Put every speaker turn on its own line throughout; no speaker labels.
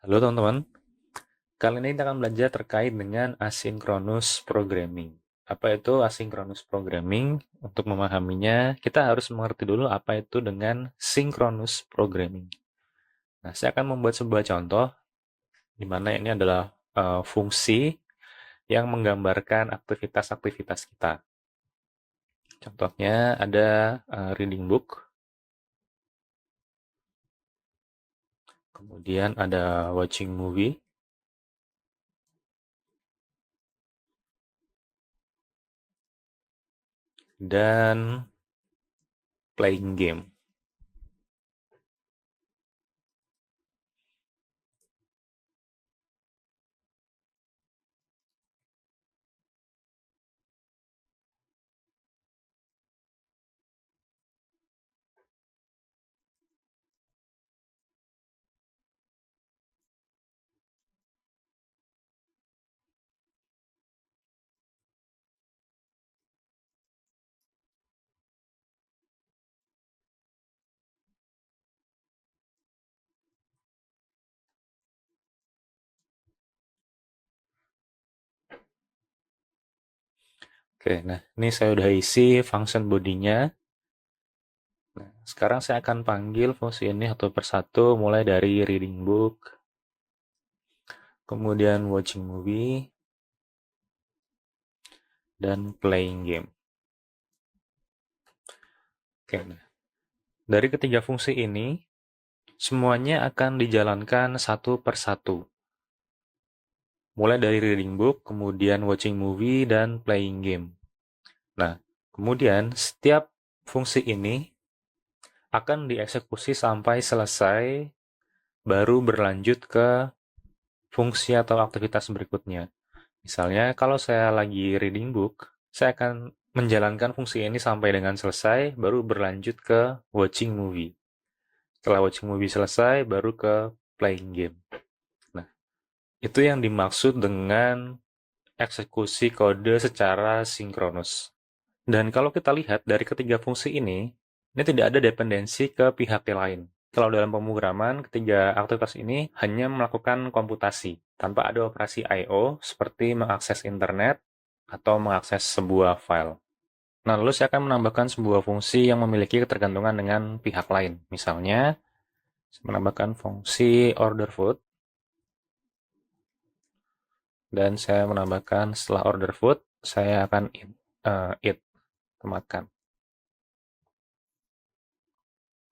Halo teman-teman, kali ini kita akan belajar terkait dengan asynchronous programming. Apa itu asynchronous programming? Untuk memahaminya, kita harus mengerti dulu apa itu dengan synchronous programming. Nah, saya akan membuat sebuah contoh, di mana ini adalah fungsi yang menggambarkan aktivitas-aktivitas kita. Contohnya ada reading book, kemudian ada watching movie, dan playing game. Oke, nah ini saya udah isi function bodinya. Nah, sekarang saya akan panggil fungsi ini satu persatu mulai dari reading book, kemudian watching movie, dan playing game. Oke, nah, dari ketiga fungsi ini, semuanya akan dijalankan satu persatu. Mulai dari reading book, kemudian watching movie, dan playing game. Nah, kemudian setiap fungsi ini akan dieksekusi sampai selesai, baru berlanjut ke fungsi atau aktivitas berikutnya. Misalnya, kalau saya lagi reading book, saya akan menjalankan fungsi ini sampai dengan selesai, baru berlanjut ke watching movie. Setelah watching movie selesai, baru ke playing game. Nah, itu yang dimaksud dengan eksekusi kode secara sinkronus. Dan kalau kita lihat dari ketiga fungsi ini tidak ada dependensi ke pihak lain. Kalau dalam pemrograman, ketiga aktivitas ini hanya melakukan komputasi, tanpa ada operasi I/O seperti mengakses internet atau mengakses sebuah file. Nah, lalu saya akan menambahkan sebuah fungsi yang memiliki ketergantungan dengan pihak lain. Misalnya, saya menambahkan fungsi order food, dan saya menambahkan setelah order food, saya akan eat, makan.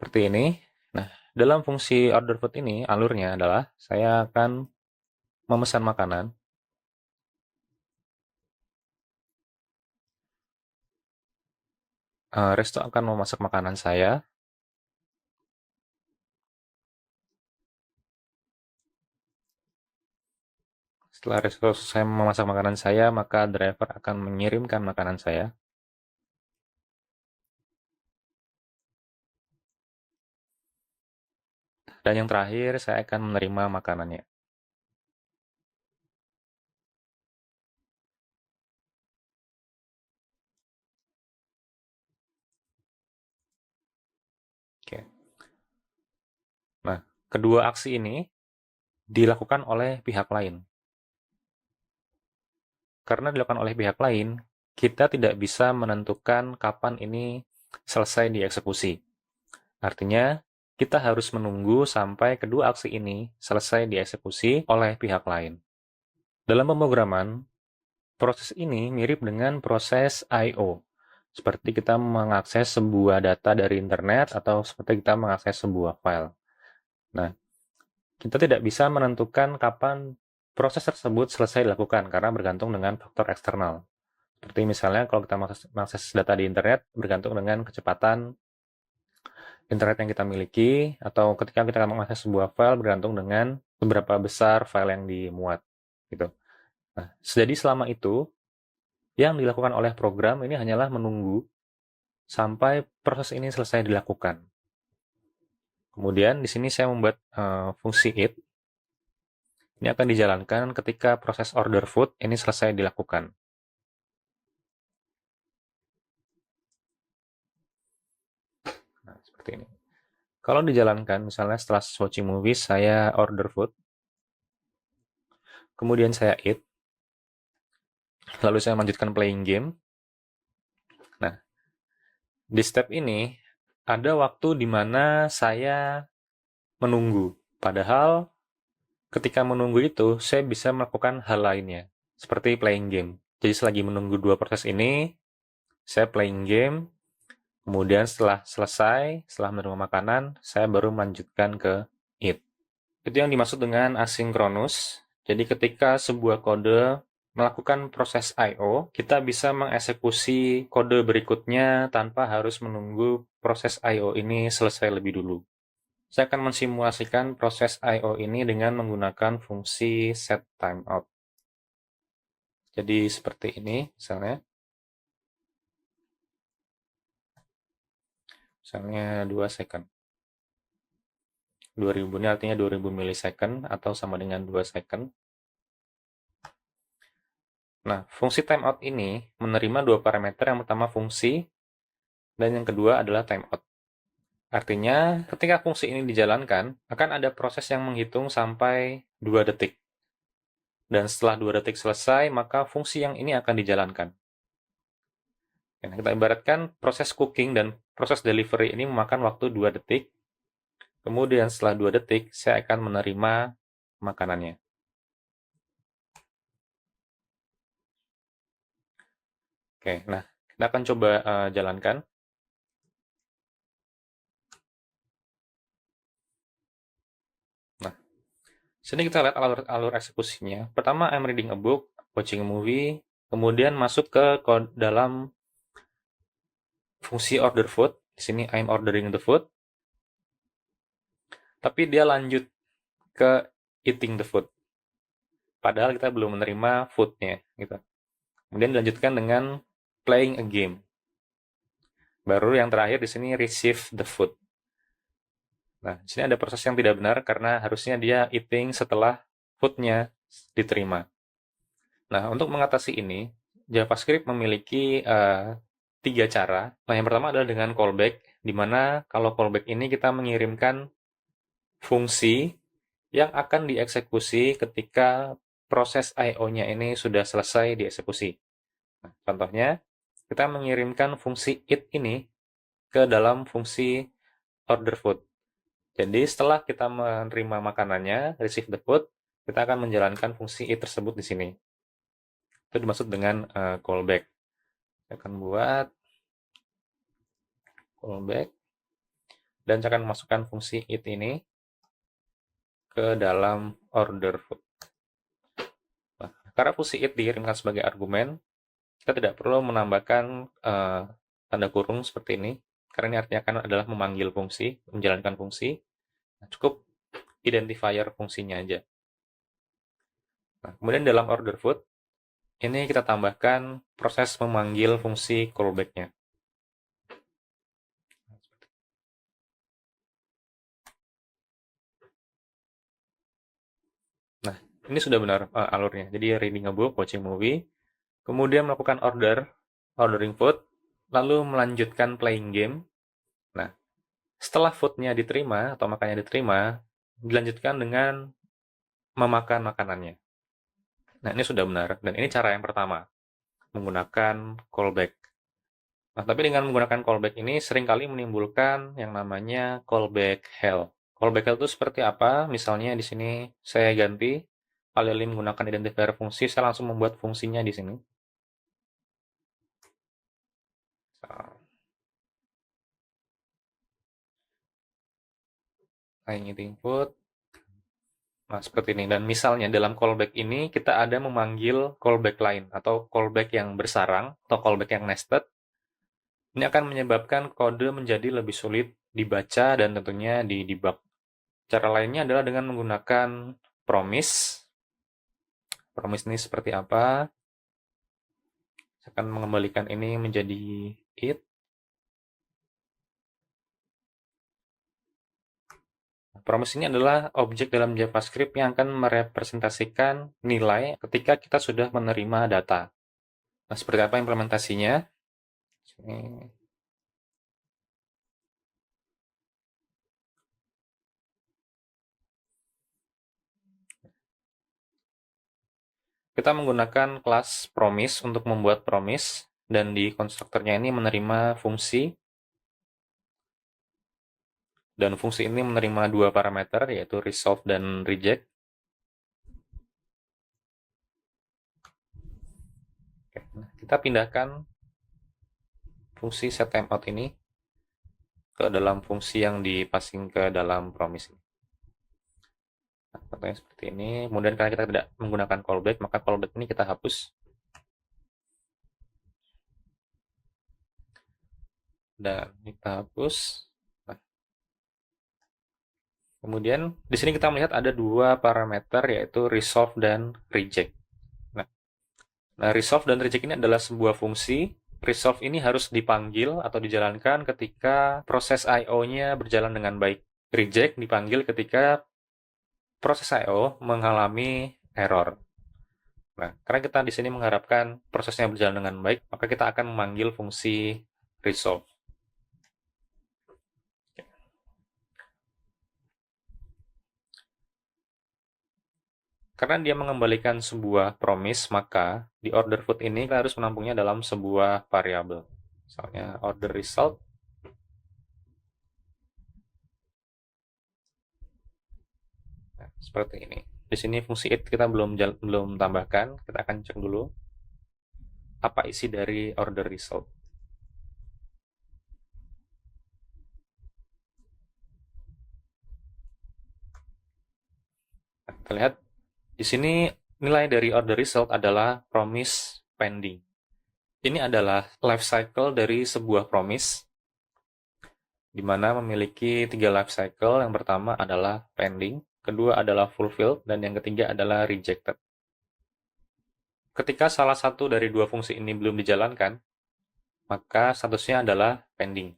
Seperti ini. Nah, dalam fungsi order food ini, alurnya adalah saya akan memesan makanan. Resto akan memasak makanan saya. Setelah resto selesai memasak makanan saya, maka driver akan mengirimkan makanan saya. Dan yang terakhir, saya akan menerima makanannya. Oke. Nah, kedua aksi ini dilakukan oleh pihak lain. Karena dilakukan oleh pihak lain, kita tidak bisa menentukan kapan ini selesai dieksekusi. Artinya, kita harus menunggu sampai kedua aksi ini selesai dieksekusi oleh pihak lain. Dalam pemrograman, proses ini mirip dengan proses I/O, seperti kita mengakses sebuah data dari internet atau seperti kita mengakses sebuah file. Nah, kita tidak bisa menentukan kapan proses tersebut selesai dilakukan karena bergantung dengan faktor eksternal. Seperti misalnya kalau kita mengakses data di internet bergantung dengan kecepatan internet yang kita miliki, atau ketika kita mengakses sebuah file bergantung dengan seberapa besar file yang dimuat, gitu. Nah, jadi selama itu, yang dilakukan oleh program ini hanyalah menunggu sampai proses ini selesai dilakukan. Kemudian di sini saya membuat fungsi it. Ini akan dijalankan ketika proses order food ini selesai dilakukan. Nah, seperti ini. Kalau dijalankan, misalnya setelah watching movie, saya order food. kemudian saya it, lalu saya lanjutkan playing game. Nah, di step ini ada waktu di mana saya menunggu. Padahal ketika menunggu itu, saya bisa melakukan hal lainnya, seperti playing game. Jadi selagi menunggu dua proses ini, saya playing game, kemudian setelah selesai, setelah menerima makanan, saya baru melanjutkan ke eat. Itu yang dimaksud dengan asinkronus. Jadi ketika sebuah kode melakukan proses I/O, kita bisa mengeksekusi kode berikutnya tanpa harus menunggu proses I/O ini selesai lebih dulu. Saya akan mensimulasikan proses I/O ini dengan menggunakan fungsi setTimeout. Jadi seperti ini misalnya. Misalnya 2 second. 2000 ini artinya 2000 milisecond atau sama dengan 2 second. Nah, fungsi timeout ini menerima dua parameter, yang pertama fungsi, dan yang kedua adalah timeout. Artinya, ketika fungsi ini dijalankan, akan ada proses yang menghitung sampai 2 detik. Dan setelah 2 detik selesai, maka fungsi yang ini akan dijalankan. Nah, kita ibaratkan proses cooking dan proses delivery ini memakan waktu 2 detik. Kemudian setelah 2 detik, saya akan menerima makanannya. Oke, nah kita akan coba jalankan. Nah, sini kita lihat alur eksekusinya. Pertama, I'm reading a book, watching a movie, kemudian masuk ke dalam fungsi order food. Di sini I'm ordering the food. Tapi dia lanjut ke eating the food. Padahal kita belum menerima foodnya, gitu. Kemudian dilanjutkan dengan playing a game. Baru yang terakhir di sini receive the food. Nah, di sini ada proses yang tidak benar karena harusnya dia eating setelah foodnya diterima. Nah, untuk mengatasi ini, JavaScript memiliki 3 cara. Nah, yang pertama adalah dengan callback, di mana kalau callback ini kita mengirimkan fungsi yang akan dieksekusi ketika proses I/O-nya ini sudah selesai dieksekusi. Nah, contohnya, kita mengirimkan fungsi it ini ke dalam fungsi order food. Jadi setelah kita menerima makanannya, receive the food, kita akan menjalankan fungsi it tersebut di sini. Itu dimaksud dengan callback. Saya akan buat callback dan saya akan masukkan fungsi it ini ke dalam order food. Nah, karena fungsi it dikirimkan sebagai argumen, kita tidak perlu menambahkan tanda kurung seperti ini, karena ini artinya akan adalah memanggil fungsi, menjalankan fungsi. Nah, cukup identifier fungsinya aja. Nah, kemudian dalam order food, ini kita tambahkan proses memanggil fungsi callback-nya. Nah, ini sudah benar alurnya. Jadi reading a book, watching movie, kemudian melakukan ordering food, lalu melanjutkan playing game. Nah, setelah foodnya diterima atau makannya diterima, dilanjutkan dengan memakan makanannya. Nah, ini sudah benar. Dan ini cara yang pertama, menggunakan callback. Nah, tapi dengan menggunakan callback ini seringkali menimbulkan yang namanya callback hell. Callback hell itu seperti apa? Misalnya di sini saya ganti, alih-alih menggunakan identifier fungsi, saya langsung membuat fungsinya di sini. Ini input. Nah, seperti ini. Dan misalnya dalam callback ini kita ada memanggil callback lain atau callback yang bersarang atau callback yang nested. Ini akan menyebabkan kode menjadi lebih sulit dibaca dan tentunya di debug. Cara lainnya adalah dengan menggunakan promise. Promise ini seperti apa? Saya akan mengembalikan ini menjadi it. Promise ini adalah objek dalam JavaScript yang akan merepresentasikan nilai ketika kita sudah menerima data. Nah, seperti apa implementasinya? Ini kita menggunakan kelas promise untuk membuat promise, dan di konstruktornya ini menerima fungsi, dan fungsi ini menerima dua parameter, yaitu resolve dan reject. Oke, nah, kita pindahkan fungsi setTimeout ini ke dalam fungsi yang dipassing ke dalam promise ini. Nah, contohnya seperti ini. Kemudian karena kita tidak menggunakan callback, maka callback ini kita hapus. Dan kita hapus. Nah, kemudian di sini kita melihat ada dua parameter, yaitu resolve dan reject. Nah, resolve dan reject ini adalah sebuah fungsi. Resolve ini harus dipanggil atau dijalankan ketika proses I/O-nya berjalan dengan baik. Reject dipanggil ketika proses I/O mengalami error. Nah, karena kita di sini mengharapkan prosesnya berjalan dengan baik, maka kita akan memanggil fungsi resolve. Karena dia mengembalikan sebuah promise, maka di order food ini kita harus menampungnya dalam sebuah variabel. Misalnya order result. Nah, seperti ini. Di sini fungsi it kita belum tambahkan. Kita akan cek dulu apa isi dari order result. Nah, kita lihat di sini nilai dari order result adalah promise pending. Ini adalah life cycle dari sebuah promise, di mana memiliki 3 life cycle. Yang pertama adalah pending, kedua adalah fulfilled, dan yang ketiga adalah rejected. Ketika salah satu dari dua fungsi ini belum dijalankan, maka statusnya adalah pending.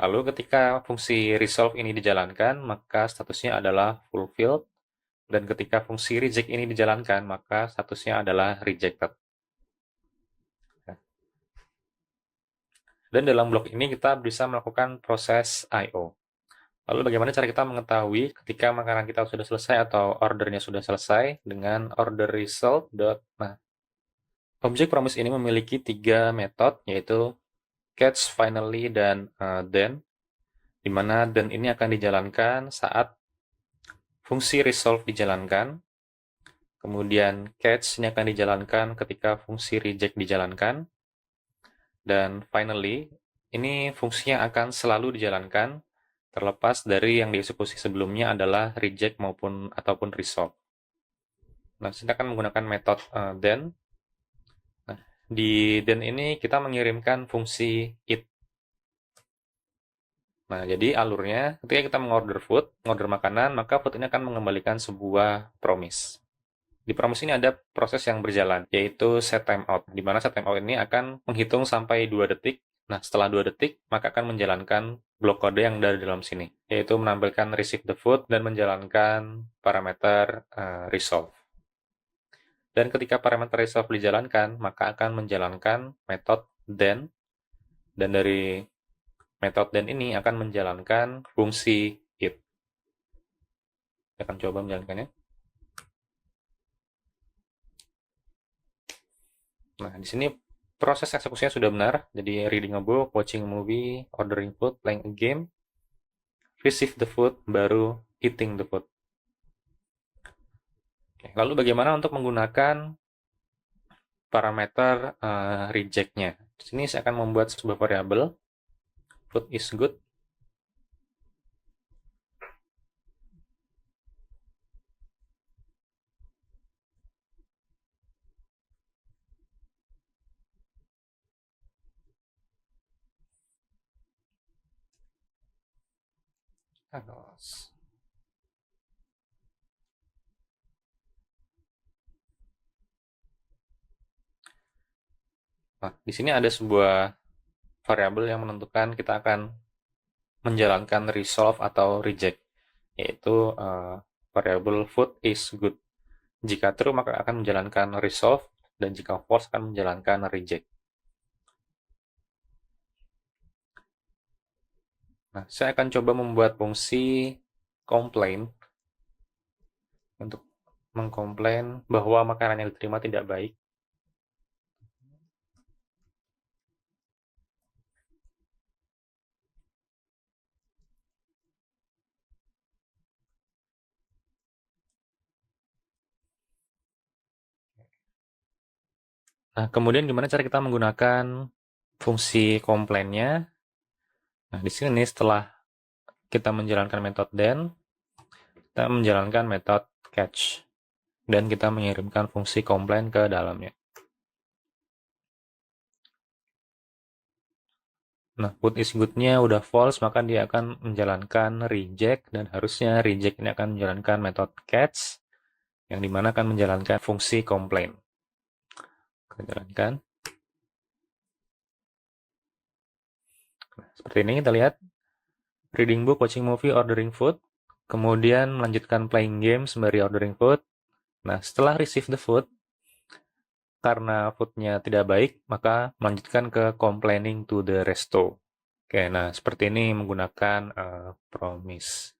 Lalu ketika fungsi resolve ini dijalankan, maka statusnya adalah fulfilled, dan ketika fungsi reject ini dijalankan, maka statusnya adalah rejected. Dan dalam blok ini kita bisa melakukan proses I/O. Lalu bagaimana cara kita mengetahui ketika makanan kita sudah selesai atau ordernya sudah selesai dengan order result. Nah, objek promise ini memiliki 3 metode, yaitu catch, finally, dan then, di mana then ini akan dijalankan saat fungsi resolve dijalankan, kemudian catch ini akan dijalankan ketika fungsi reject dijalankan, dan finally ini fungsinya akan selalu dijalankan terlepas dari yang dieksekusi sebelumnya adalah reject ataupun resolve. Nah, kita akan menggunakan metode then. Nah, di then ini kita mengirimkan fungsi it. Nah, jadi alurnya ketika kita mengorder food, mengorder makanan, maka food ini akan mengembalikan sebuah promise. Di promise ini ada proses yang berjalan, yaitu set timeout, di mana set timeout ini akan menghitung sampai 2 detik. Nah, setelah 2 detik, maka akan menjalankan blok kode yang dari dalam sini, yaitu menampilkan receive the food dan menjalankan parameter resolve. Dan ketika parameter resolve dijalankan, maka akan menjalankan metode then, dan dari metode then ini akan menjalankan fungsi it. Kita akan coba menjalankannya. Nah, di sini proses eksekusinya sudah benar. Jadi reading a book, watching a movie, ordering food, playing a game, receive the food, baru eating the food. Oke, lalu bagaimana untuk menggunakan parameter reject-nya? Di sini saya akan membuat sebuah variabel food is good. Nah, di sini ada sebuah variabel yang menentukan kita akan menjalankan resolve atau reject, yaitu variabel food is good. Jika true, maka akan menjalankan resolve, dan jika false akan menjalankan reject. Nah, saya akan coba membuat fungsi complaint untuk mengkomplain bahwa makanan yang diterima tidak baik. Nah, kemudian gimana cara kita menggunakan fungsi komplainnya? Nah, di sini setelah kita menjalankan metode then, kita menjalankan metode catch. Dan kita mengirimkan fungsi komplain ke dalamnya. Nah, put is good-nya udah false, maka dia akan menjalankan reject, dan harusnya reject ini akan menjalankan metode catch, yang dimana akan menjalankan fungsi komplain. Kita jalankan. Nah, seperti ini kita lihat. Reading book, watching movie, ordering food. Kemudian melanjutkan playing game sembari ordering food. Nah, setelah receive the food, karena foodnya tidak baik, maka melanjutkan ke complaining to the resto. Oke, nah seperti ini menggunakan promise.